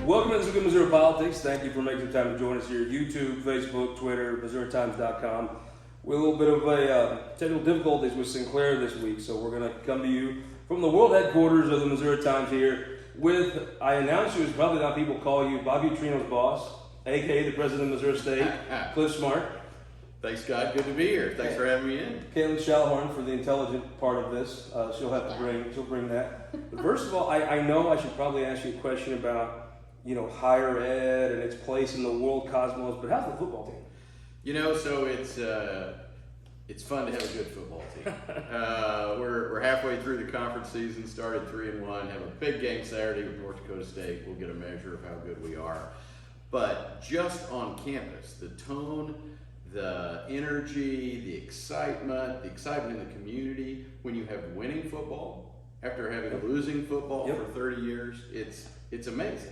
Welcome to Good Missouri Politics. Thank you for making the time to join us here. YouTube, Facebook, Twitter, MissouriTimes.com. We're a little bit of a technical difficulties with Sinclair this week, so we're going to come to you from the world headquarters of the Missouri Times here with, I announce you as probably not people call you, Bobby Trino's boss, a.k.a. the president of Missouri State, Clif Smart. Thanks, Scott. Good to be here. Thanks for having me in. Kaitlyn Schallhorn for the intelligent part of this. She'll bring that. But first of all, I know I should probably ask you a question about, higher ed and its place in the world cosmos, but how's the football team? So it's fun to have a good football team. We're halfway through the conference season, started 3-1, have a big game Saturday with North Dakota State. We'll get a measure of how good we are. But just on campus, the tone, the energy, the excitement in the community, when you have winning football after having losing football for 30 years, it's amazing.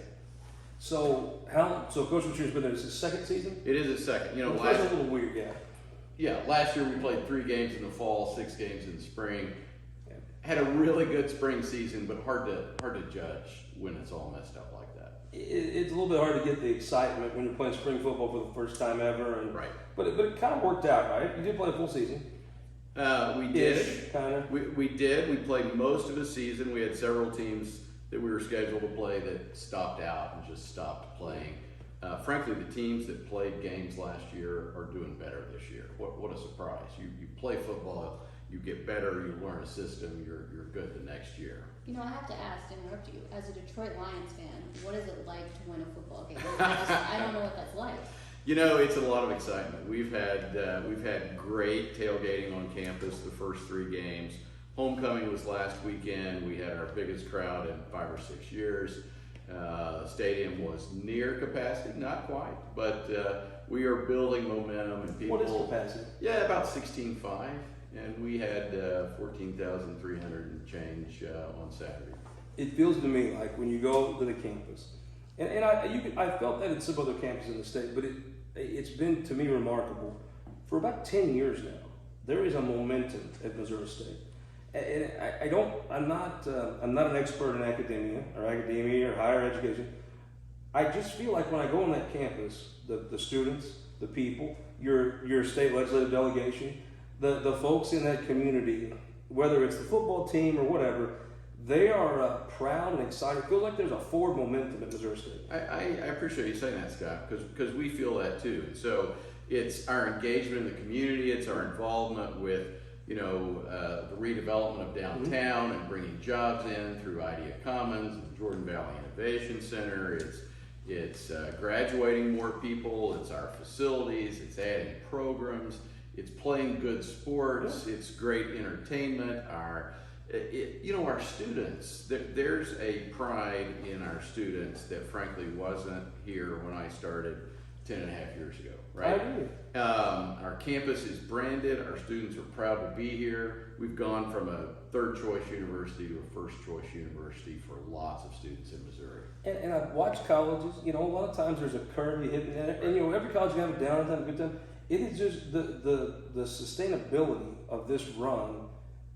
So Coach Machu's been there. This is his second season? It is his second. Last a little weird, Yeah, last year we played 3 games in the fall, 6 games in the spring. Had a really good spring season, but hard to judge when it's all messed up like that. It's a little bit hard to get the excitement when you're playing spring football for the first time ever. Right. But it kind of worked out, right? You did play a full season. We did. Kind of. We did. We played most of the season. We had several teams that we were scheduled to play that stopped out and just stopped playing. Frankly, the teams that played games last year are doing better this year. What a surprise. You play football, you get better, you learn a system, you're good the next year. I have to ask, to interrupt you, as a Detroit Lions fan, what is it like to win a football game? I don't know what that's like. It's a lot of excitement. We've had great tailgating on campus the first 3 games. Homecoming was last weekend. We had our biggest crowd in 5 or 6 years. The stadium was near capacity, not quite, but we are building momentum and people. What is capacity? Yeah, about 16.5, and we had 14,300 and change on Saturday. It feels to me like when you go to the campus, and I felt that at some other campuses in the state, but it's been to me remarkable. For about 10 years now, there is a momentum at Missouri State. And I'm not an expert in academia or higher education. I just feel like when I go on that campus, the students, the people, your state legislative delegation, the folks in that community, whether it's the football team or whatever, they are proud and excited. It feels like there's a forward momentum at Missouri State. I appreciate you saying that, Scott, because we feel that too. So it's our engagement in the community, it's our involvement with the redevelopment of downtown and bringing jobs in through Idea Commons and the Jordan Valley Innovation Center. It's graduating more people. It's our facilities. It's adding programs. It's playing good sports. It's great entertainment. Our students. There's a pride in our students that frankly wasn't here when I started 10.5 years ago, right? I agree. Our campus is branded. Our students are proud to be here. We've gone from a third-choice university to a first-choice university for lots of students in Missouri. And I've watched colleges. A lot of times there's a curve you hit, and every college can have a down time, a good time. It is just the sustainability of this run.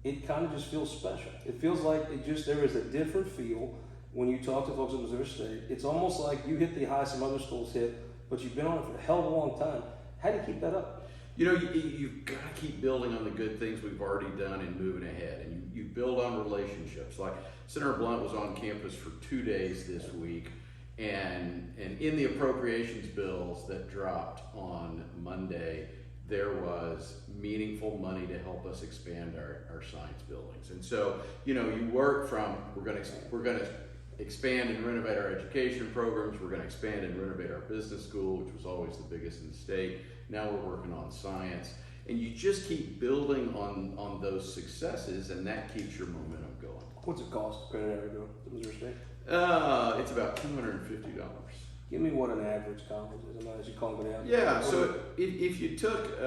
It kind of just feels special. It feels like there is a different feel when you talk to folks at Missouri State. It's almost like you hit the high some other schools hit, but you've been on it for a hell of a long time. How do you keep that up? You've got to keep building on the good things we've already done and moving ahead. And you build on relationships. Like Senator Blunt was on campus for 2 days this week. And in the appropriations bills that dropped on Monday, there was meaningful money to help us expand our science buildings. And so, you work from, we're going to expand and renovate our education programs. We're going to expand and renovate our business school, which was always the biggest in the state. Now we're working on science. And you just keep building on those successes, and that keeps your momentum going. What's it cost, credit area go to Missouri State? It's about $250. Give me what an average college is. I'm not actually calling it out. Yeah, so if you took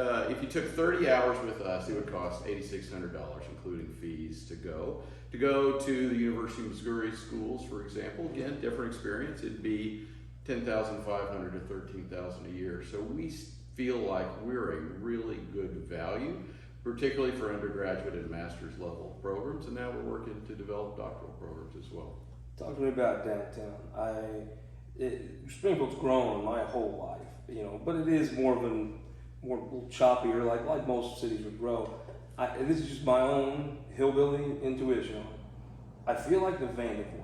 30 hours with us, it would cost $8,600, including fees to go. To go to the University of Missouri schools, for example, again, different experience. It'd be $10,500 to $13,000 a year. So we feel like we're a really good value, particularly for undergraduate and master's level programs. And now we're working to develop doctoral programs as well. Talk to me about downtown. Springfield's grown my whole life, but it is more choppier, like most cities would grow. And this is just my own hillbilly intuition. I feel like the Vanderbilt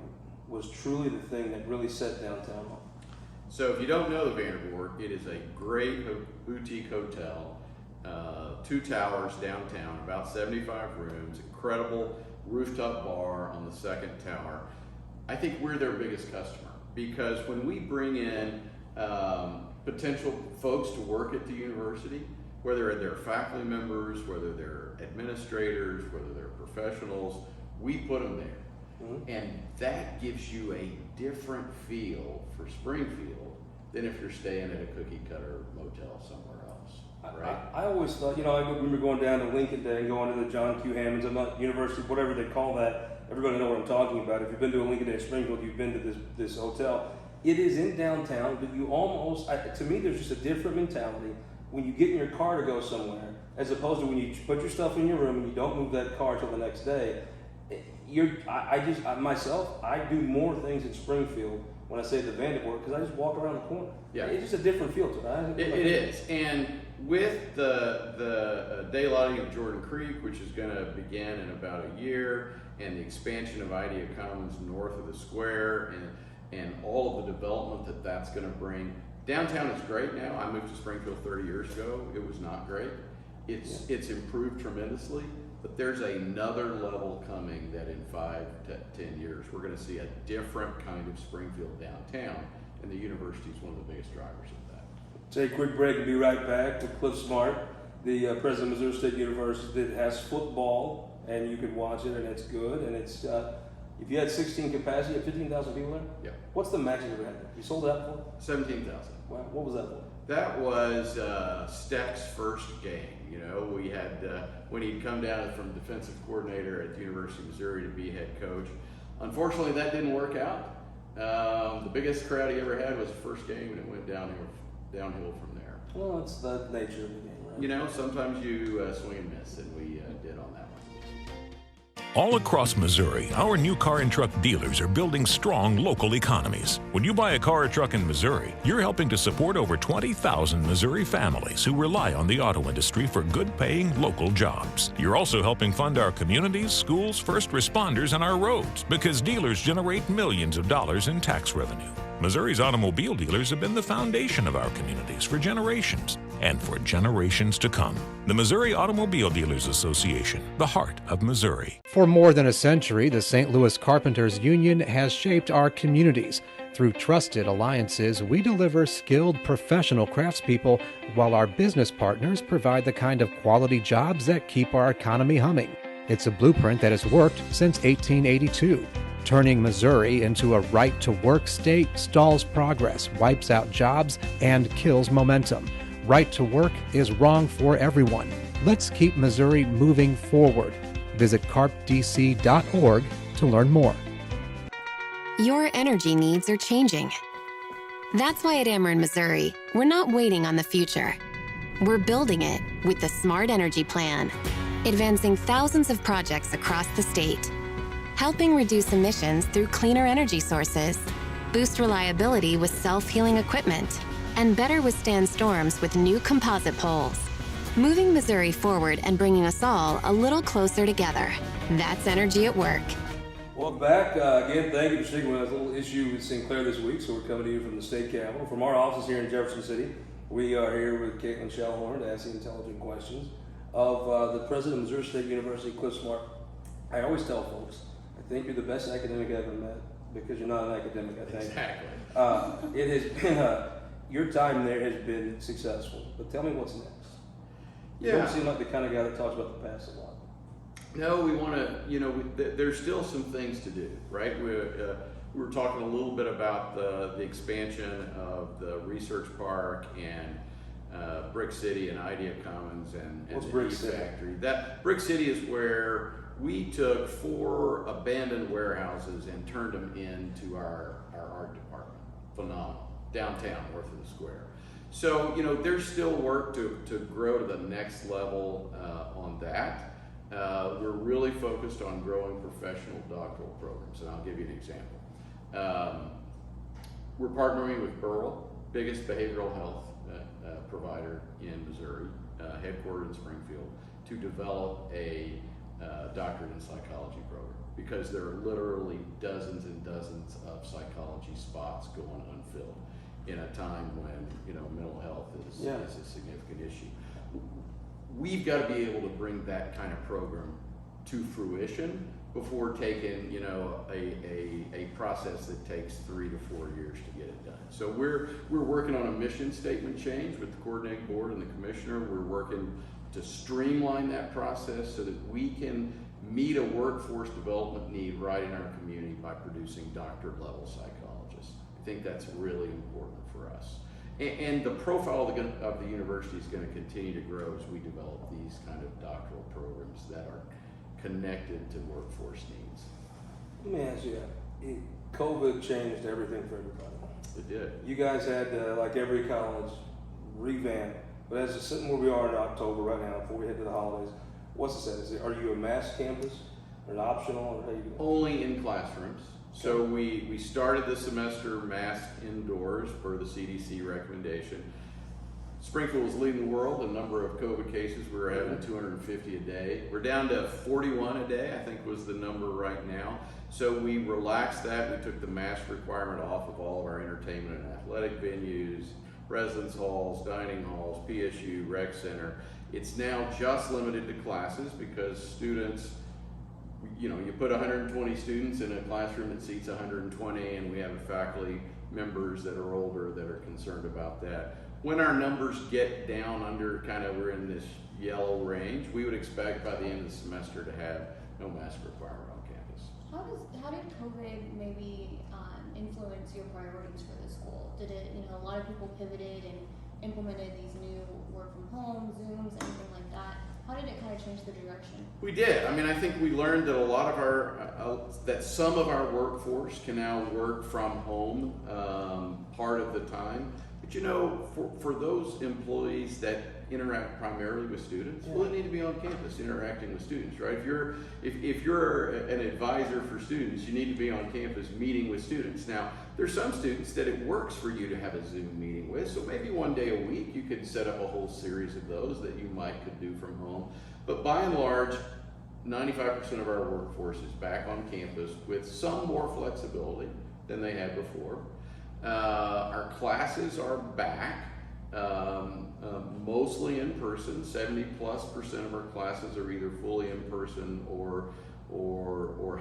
was truly the thing that really set downtown off. So if you don't know the Vanderbilt, it is a great boutique hotel, 2 towers downtown, about 75 rooms, incredible rooftop bar on the 2nd tower. I think we're their biggest customer because when we bring in potential folks to work at the university, whether they're faculty members, whether they're administrators, whether they're professionals, we put them there. Mm-hmm. And that gives you a different feel for Springfield than if you're staying at a cookie cutter motel somewhere else, right? I always thought, I remember going down to Lincoln Day and going to the John Q. Hammonds, I'm not university, whatever they call that. Everybody know what I'm talking about. If you've been to a Lincoln Day Springfield, you've been to this hotel. It is in downtown, but you almost, to me, there's just a different mentality when you get in your car to go somewhere, as opposed to when you put your stuff in your room and you don't move that car till the next day. I do more things in Springfield when I say the Vanderbilt because I just walk around the corner. Yeah, it's just a different feel to it. It is, and with the daylighting of Jordan Creek, which is going to begin in about a year, and the expansion of Idea Commons north of the square, and all of the development that's going to bring. Downtown is great now. I moved to Springfield 30 years ago. It was not great. It's improved tremendously. But there's another level coming that in 5 to 10 years, we're going to see a different kind of Springfield downtown, and the university is one of the biggest drivers of that. Take a quick break and be right back with Clif Smart, the president of Missouri State University that has football, and you can watch it, and it's good. And it's if you had 16 capacity, you had 15,000 people there? Yeah. What's the max you ever had? You sold that for? 17,000. Wow. What was that for? That was Steck's first game. We had, when he'd come down from defensive coordinator at the University of Missouri to be head coach. Unfortunately, that didn't work out. The biggest crowd he ever had was the first game, and it went downhill from there. Well, it's the nature of the game, right? Sometimes you swing and miss, and we did on that one. All across Missouri, our new car and truck dealers are building strong local economies. When you buy a car or truck in Missouri, you're helping to support over 20,000 Missouri families who rely on the auto industry for good-paying local jobs. You're also helping fund our communities, schools, first responders, and our roads because dealers generate millions of dollars in tax revenue. Missouri's automobile dealers have been the foundation of our communities for generations and for generations to come. The Missouri Automobile Dealers Association, the heart of Missouri. For more than a century, the St. Louis Carpenters Union has shaped our communities. Through trusted alliances, we deliver skilled professional craftspeople while our business partners provide the kind of quality jobs that keep our economy humming. It's a blueprint that has worked since 1882. Turning Missouri into a right-to-work state stalls progress, wipes out jobs, and kills momentum. Right to work is wrong for everyone. Let's keep Missouri moving forward. Visit carpdc.org to learn more. Your energy needs are changing. That's why at Ameren Missouri, we're not waiting on the future. We're building it with the Smart Energy Plan, advancing thousands of projects across the state, helping reduce emissions through cleaner energy sources, boost reliability with self-healing equipment, and better withstand storms with new composite poles. Moving Missouri forward and bringing us all a little closer together. That's energy at work. Welcome back. Again, thank you for sticking with us. A little issue with Sinclair this week, so we're coming to you from the state capitol. From our office here in Jefferson City, we are here with Kaitlyn Schallhorn to ask the intelligent questions of the president of Missouri State University, Clif Smart. I always tell folks, I think you're the best academic I've ever met because you're not an academic, I think. Exactly. It has been, your time there has been successful, but tell me what's next. You don't seem like the kind of guy that talks about the past a lot. No, we want to, there's still some things to do, right? We were talking a little bit about the expansion of the research park and Brick City and Idea Commons and What's the Brick E City? Factory. That Brick City is where we took 4 abandoned warehouses and turned them into our art department. Phenomenal. Downtown, north of the square. So, there's still work to grow to the next level on that. We're really focused on growing professional doctoral programs, and I'll give you an example. We're partnering with Burl, biggest behavioral health provider in Missouri, headquartered in Springfield, to develop a doctorate in psychology program, because there are literally dozens and dozens of psychology spots going unfilled in a time when, you know, mental health is a significant issue. We've got to be able to bring that kind of program to fruition before taking, you know, a process that takes 3 to 4 years to get it done. So we're working on a mission statement change with the coordinating board and the commissioner. We're working to streamline that process so that we can meet a workforce development need right in our community by producing doctorate level psychologists. I think that's really important for us. And the profile of the university is going to continue to grow as we develop these kind of doctoral programs that are connected to workforce needs. Let me ask you that. COVID changed everything for everybody. It did. You guys had, like every college, revamp. But as it's sitting where we are in October right now, before we head to the holidays, what's the status? Are you a mass campus, or an optional, or how you doing? Only in classrooms. So we started the semester masked indoors per the CDC recommendation. Springfield was leading the world in number of COVID cases. We were having 250 a day. We're down to 41 a day, I think was the number right now. So we relaxed that. We took the mask requirement off of all of our entertainment and athletic venues, residence halls, dining halls, PSU, rec center. It's now just limited to classes because students, you know, you put 120 students in a classroom that seats 120, and we have faculty members that are older that are concerned about that. When our numbers get down under we're in this yellow range, we would expect by the end of the semester to have no mask requirement on campus. How did COVID maybe influence your priorities for the school? Did it, you know, a lot of people pivoted and implemented these new work from home, Zooms, anything like that. How did it kind of change the direction? We did. I mean, I think we learned that a lot of our, that some of our workforce can now work from home part of the time. But you know, for those employees that interact primarily with students, well, they need to be on campus interacting with students, right? If you're an advisor for students, you need to be on campus meeting with students. Now, there's some students that it works for you to have a Zoom meeting with, so maybe one day a week you could set up a whole series of those that you could do from home. But by and large, 95% of our workforce is back on campus with some more flexibility than they had before. Our classes are back, mostly in person. 70+% of our classes are either fully in person or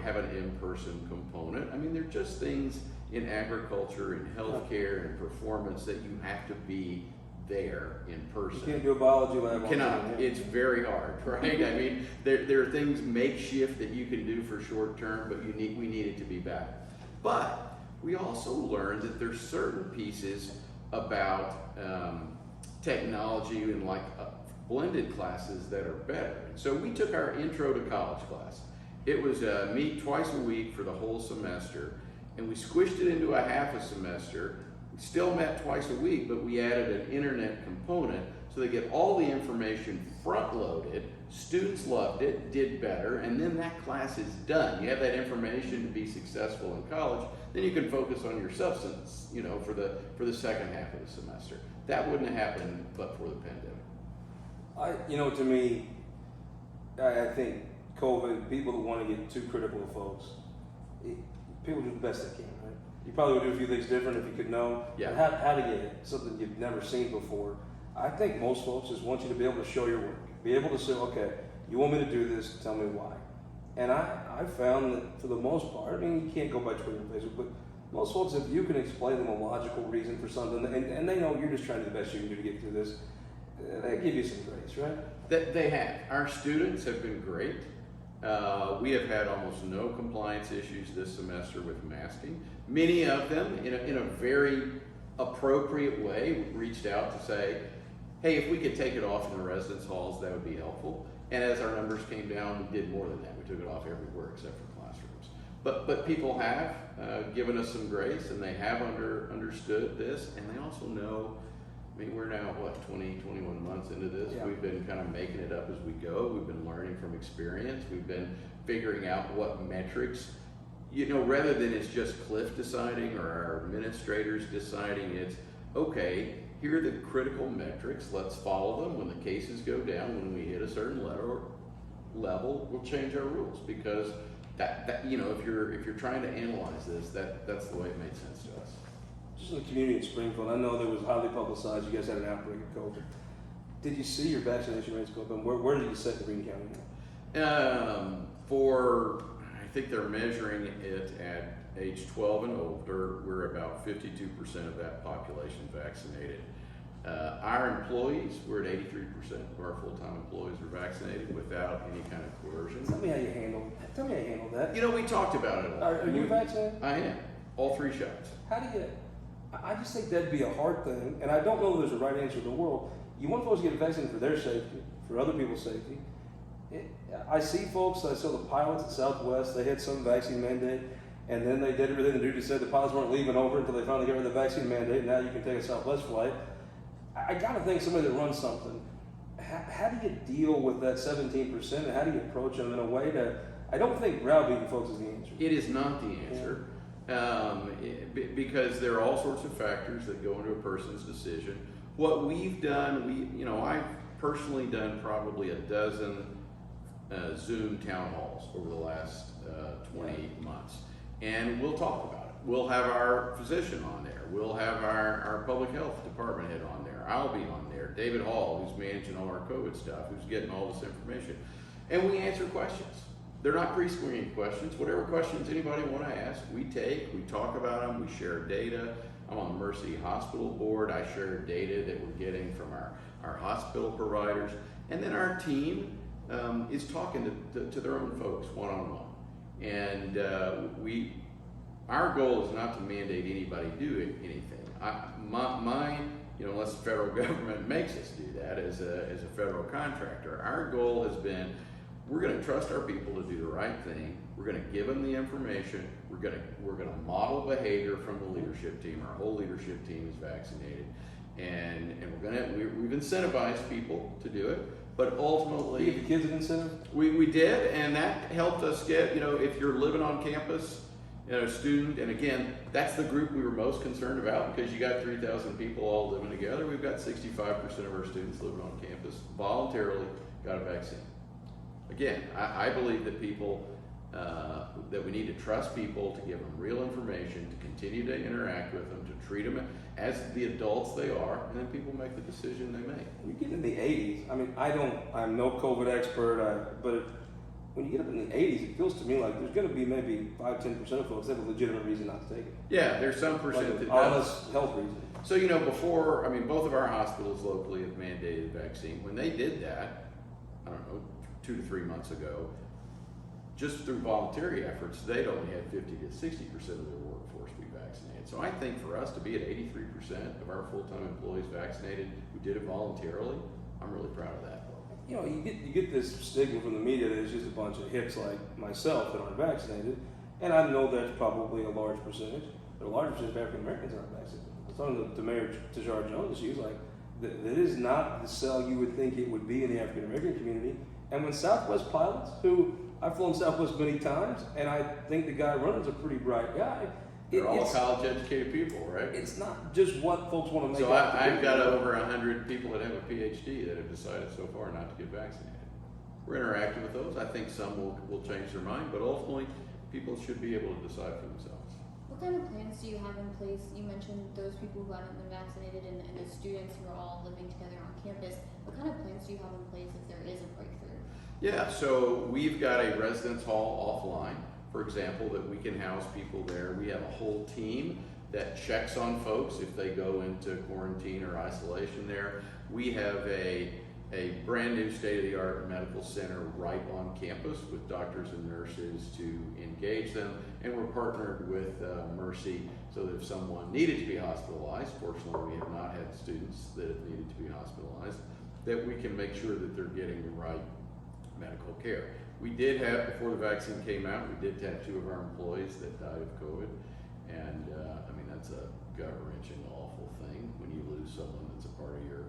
have an in-person component. I mean, they're just things in agriculture and healthcare and performance that you have to be there in person. You can't do a biology lab. You cannot. It's very hard, right? I mean, there are things makeshift that you can do for short term, but we need it to be back. But we also learned that there's certain pieces about technology and blended classes that are better. So we took our intro to college class. It was meet twice a week for the whole semester, and we squished it into a half a semester. We still met twice a week, but we added an internet component so they get all the information front loaded. Students loved it, did better, and then that class is done. You have that information to be successful in college, then you can focus on your substance, you know, for the second half of the semester. That wouldn't have happened but for the pandemic. To me, I think COVID, people that want to get too critical of folks, people do the best they can, right? You probably would do a few things different if you could know how to get it, something you've never seen before. I think most folks just want you to be able to show your work, be able to say, okay, you want me to do this, tell me why. And I found that for the most part, I mean, you can't go by Twitter and Facebook, but most folks, if you can explain them a logical reason for something, and they know you're just trying to do the best you can do to get through this, they give you some grace, right? They have. Our students have been great. We have had almost no compliance issues this semester with masking. Many of them, in a very appropriate way, reached out to say, hey, if we could take it off in the residence halls, that would be helpful. And as our numbers came down, we did more than that. We took it off everywhere except for classrooms. But people have given us some grace, and they have understood this, and they also know, I mean, we're now, 21 months into this. Yeah. We've been kind of making it up as we go. We've been learning from experience. We've been figuring out what metrics rather than it's just Clif deciding or our administrators deciding, it's okay, here are the critical metrics, let's follow them. When the cases go down, when we hit a certain level, we'll change our rules, because that if you're trying to analyze this, that's the way it made sense to us. Just in the community in Springfield, I know there was highly publicized, you guys had an outbreak of COVID. Did you see your vaccination rates go up, and where did you set Green County? I think they're measuring it at age 12 and older. We're about 52% of that population vaccinated. Our employees, we're at 83% of our full-time employees are vaccinated without any kind of coercion. Tell me how you handle that. We talked about it a lot. Are you vaccinated? I am. All 3 shots. How do you? I just think that'd be a hard thing, and I don't know if there's a right answer in the world. You want folks to get vaccinated for their safety, for other people's safety. I see folks, I saw the pilots at Southwest, they had some vaccine mandate, and then they did everything to do to say the pilots weren't leaving over until they finally got rid of the vaccine mandate, and now you can take a Southwest flight. I gotta think somebody that runs something, how do you deal with that 17%, and how do you approach them in a way to, I don't think browbeating folks is the answer. It is not the answer. Because there are all sorts of factors that go into a person's decision. What we've done, I've personally done probably a dozen Zoom town halls over the last 20 months, and we'll talk about it. We'll have our physician on there. We'll have our public health department head on there. I'll be on there. David Hall, who's managing all our COVID stuff, who's getting all this information, and we answer questions. They're not pre-screened questions. Whatever questions anybody want to ask, we talk about them, we share data. I'm on the Mercy Hospital Board. I share data that we're getting from our hospital providers. And then our team is talking to their own folks one-on-one. And our goal is not to mandate anybody do anything. Unless the federal government makes us do that as a federal contractor, our goal has been, we're going to trust our people to do the right thing. We're going to give them the information. We're going to model behavior from the leadership team. Our whole leadership team is vaccinated, and we've incentivized people to do it. But ultimately, you give the kids an incentive. We did, and that helped us get. If you're living on campus, a student, and again, that's the group we were most concerned about, because you got 3,000 people all living together. We've got 65% of our students living on campus voluntarily got a vaccine. Again, I believe that that we need to trust people, to give them real information, to continue to interact with them, to treat them as the adults they are, and then people make the decision they make. You get in the 80s, I mean, I'm no COVID expert, but when you get up in the 80s, it feels to me like there's going to be maybe 5-10% of folks that have a legitimate reason not to take it. Yeah, there's some percent like that honest health reason. So, before, both of our hospitals locally have mandated vaccine. When they did that, I don't know, 2 to 3 months ago, just through voluntary efforts, they'd only had 50 to 60% of their workforce be vaccinated. So I think for us to be at 83% of our full-time employees vaccinated, who did it voluntarily, I'm really proud of that. You get this stigma from the media that it's just a bunch of hicks like myself that aren't vaccinated, and I know that's probably a large percentage, but a large percentage of African Americans aren't vaccinated. I was talking to Mayor Tajar Jones, she was like, that is not the sell you would think it would be in the African American community. And when Southwest pilots, who I've flown Southwest many times, and I think the guy running is a pretty bright guy. They're all college-educated people, right? It's not just what folks want to make. So I've got over 100 people that have a PhD that have decided so far not to get vaccinated. We're interacting with those. I think some will change their mind, but ultimately, people should be able to decide for themselves. What kind of plans do you have in place? You mentioned those people who haven't been vaccinated and the students who are all living together on campus. What kind of plans do you have in place if there is a breakthrough? Yeah, so we've got a residence hall offline, for example, that we can house people there. We have a whole team that checks on folks if they go into quarantine or isolation there. We have a brand new state-of-the-art medical center right on campus with doctors and nurses to engage them, and we're partnered with Mercy so that if someone needed to be hospitalized, fortunately we have not had students that have needed to be hospitalized, that we can make sure that they're getting the right medical care. We did have, before the vaccine came out, we did have 2 of our employees that died of COVID, and that's a gut-wrenching, awful thing when you lose someone that's a part of your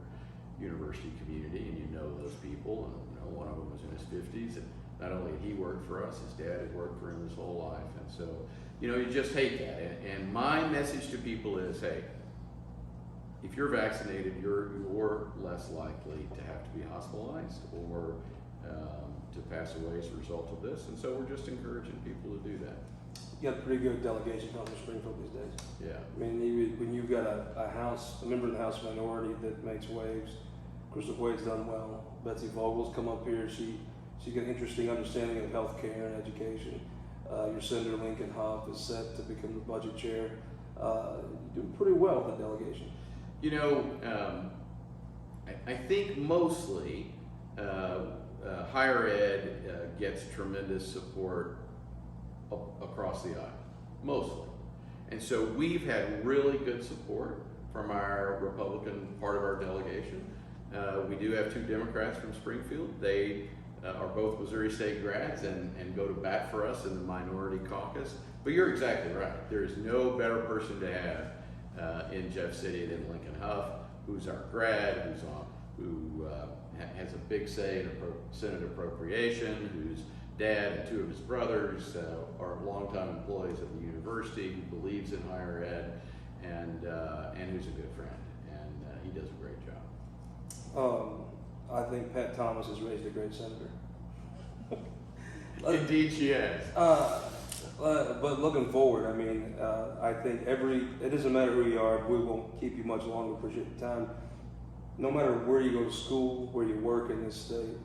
university community and you know those people, and one of them was in his 50s, and not only had he worked for us, his dad had worked for him his whole life. And so, you know, you just hate that. And my message to people is, hey, if you're vaccinated, you're less likely to have to be hospitalized or to pass away as a result of this. And so we're just encouraging people to do that. You got a pretty good delegation coming to Springfield these days. Yeah. I mean, when you've got a member in the House minority that makes waves, Crystal Quaid's done well. Betsy Vogel's come up here. She's got an interesting understanding of healthcare and education. Your Senator Lincoln Huff is set to become the budget chair. You're doing pretty well with the delegation. You know, I think mostly higher ed gets tremendous support across the aisle, mostly. And so we've had really good support from our Republican part of our delegation. We do have 2 Democrats from Springfield. They are both Missouri State grads and go to bat for us in the minority caucus. But you're exactly right. There is no better person to have in Jeff City than Lincoln Huff, who's our grad, who has a big say in Senate appropriation, whose dad and 2 of his brothers are longtime employees of the university, who believes in higher ed, and who's a good friend. And he does a great job. I think Pat Thomas has raised a great senator. Indeed, she has. But looking forward, I mean, I think it doesn't matter who you are, we won't keep you much longer, appreciate the time. No matter where you go to school, where you work in this state,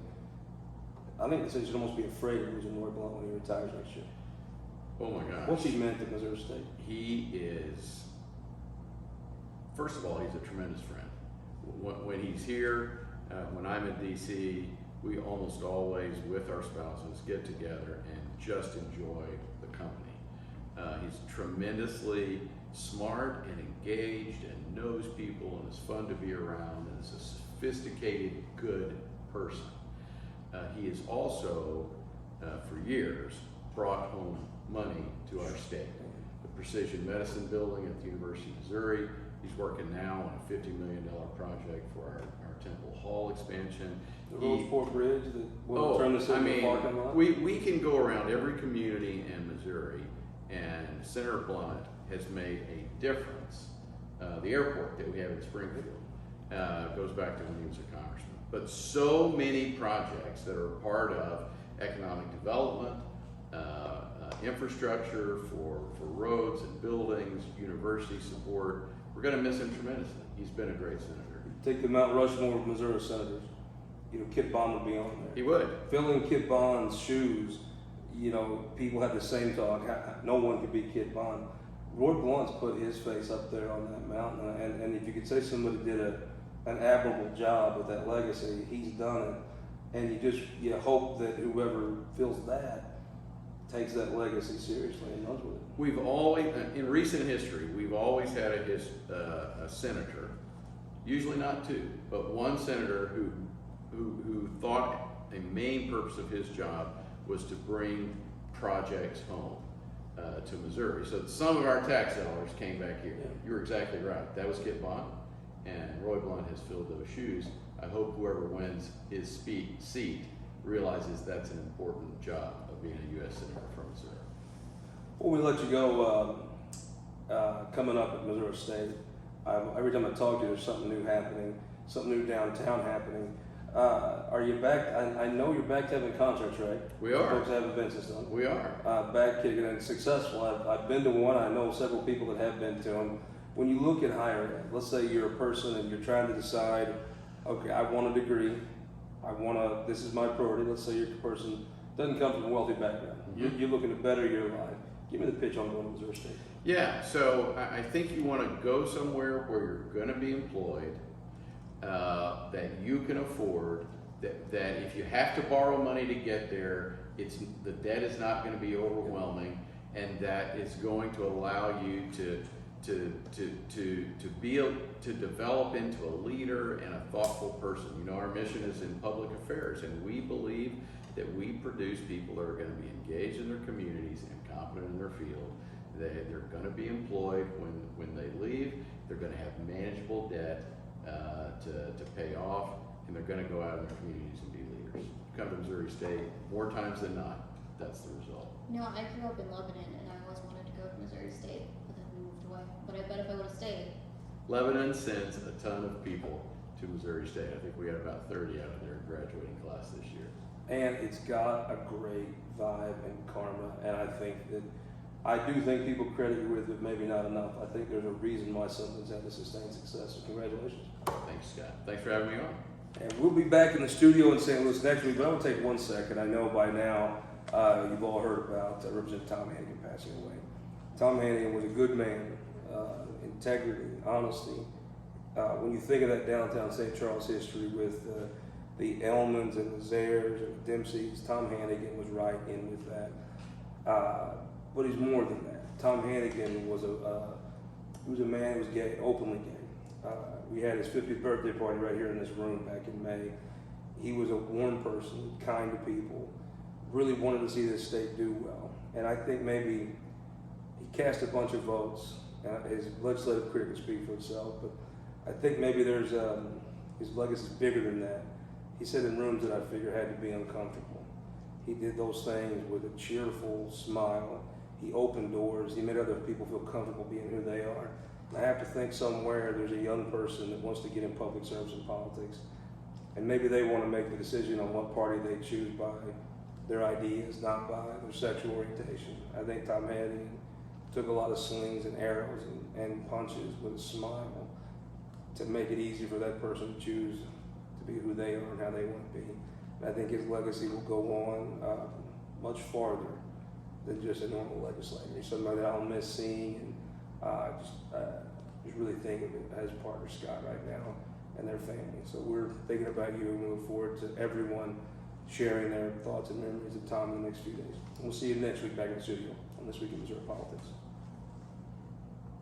I think the state should almost be afraid of losing Roy Blunt when he retires next year. Oh my gosh. What's he meant to Missouri State? He is, first of all, he's a tremendous friend. When he's here, when I'm in DC, we almost always, with our spouses, get together and just enjoy the company. He's tremendously smart and engaged and knows people and is fun to be around and is a sophisticated, good person. He has also, for years, brought home money to our state. The Precision Medicine Building at the University of Missouri. He's working now on a $50 million project for our Temple Hall expansion. The Roseport Bridge that will turn this into a parking lot? We can go around every community in Missouri, and Senator Blunt has made a difference. The airport that we have in Springfield goes back to when he was a congressman. But so many projects that are part of economic development, infrastructure for roads and buildings, university support, we're going to miss him tremendously. He's been a great senator. Take the Mount Rushmore of Missouri senators. You know, Kit Bond would be on there. He would. Filling Kit Bond's shoes, you know, people have the same talk. No one could beat Kit Bond. Roy Blunt's put his face up there on that mountain, and if you could say somebody did an admirable job with that legacy, he's done it. And you hope that whoever fills that takes that legacy seriously and runs with it. We've always, in recent history, we've always had a senator, usually not 2, but one senator who thought a main purpose of his job was to bring projects home to Missouri. So some of our tax dollars came back here. Yeah. You're exactly right. That was Kit Bond, and Roy Blunt has filled those shoes. I hope whoever wins his seat realizes that's an important job of being a U.S. Senator from Missouri. Before we let you go, coming up at Missouri State, every time I talk to you, there's something new happening, something new downtown happening. Are you back? I know you're back to having concerts, right? We are. Folks have events and stuff. We are. Back kicking and successful. I've been to one. I know several people that have been to them. When you look at higher ed, let's say you're a person and you're trying to decide, okay, I want a degree. This is my priority. Let's say you're a person doesn't come from a wealthy background. Mm-hmm. You're looking to better your life. Give me the pitch on going to Missouri State. Yeah, so I think you want to go somewhere where you're going to be employed, that you can afford, that if you have to borrow money to get there, the debt is not going to be overwhelming, and that it's going to allow you to develop into a leader and a thoughtful person. You know, our mission is in public affairs, and we believe that we produce people that are going to be engaged in their communities and competent in their field. They're going to be employed when they leave. They're going to have manageable debt to pay off, and they're going to go out in their communities and be leaders. Come to Missouri State, more times than not, that's the result. You know, I grew up in Lebanon, and I always wanted to go to Missouri State, but then we moved away. But I bet if I would have stayed. Lebanon sends a ton of people to Missouri State. I think we had about 30 out of their graduating class this year. And it's got a great vibe and karma, and I do think people credit you with it, maybe not enough. I think there's a reason why something's had this sustained success, so congratulations. Thanks, Scott. Thanks for having me on. And we'll be back in the studio in St. Louis next week, but I will take 1 second. I know by now you've all heard about Representative Tom Hannigan passing away. Tom Hannigan was a good man, integrity, honesty. When you think of that downtown St. Charles history with the Elmans and the Zairs and the Dempseys, Tom Hannigan was right in with that. But he's more than that. Tom Hannigan was a man who was gay, openly gay. We had his 50th birthday party right here in this room back in May. He was a warm person, kind to people, really wanted to see this state do well. And I think maybe he cast a bunch of votes. His legislative career can speak for itself, but I think maybe there's his legacy is bigger than that. He said in rooms that I figure had to be uncomfortable. He did those things with a cheerful smile. He opened doors. He made other people feel comfortable being who they are. And I have to think somewhere there's a young person that wants to get in public service and politics, and maybe they want to make the decision on what party they choose by their ideas, not by their sexual orientation. I think Tom Hannigan took a lot of slings and arrows and punches with a smile to make it easy for that person to choose to be who they are and how they want to be. And I think his legacy will go on much farther than just a normal legislator. He's somebody that I'll miss seeing, and just really think of it as partner Scott right now and their family. So we're thinking about you, and we look forward to everyone sharing their thoughts and memories of Tom in the next few days. And we'll see you next week back in the studio on This Week in Missouri Politics.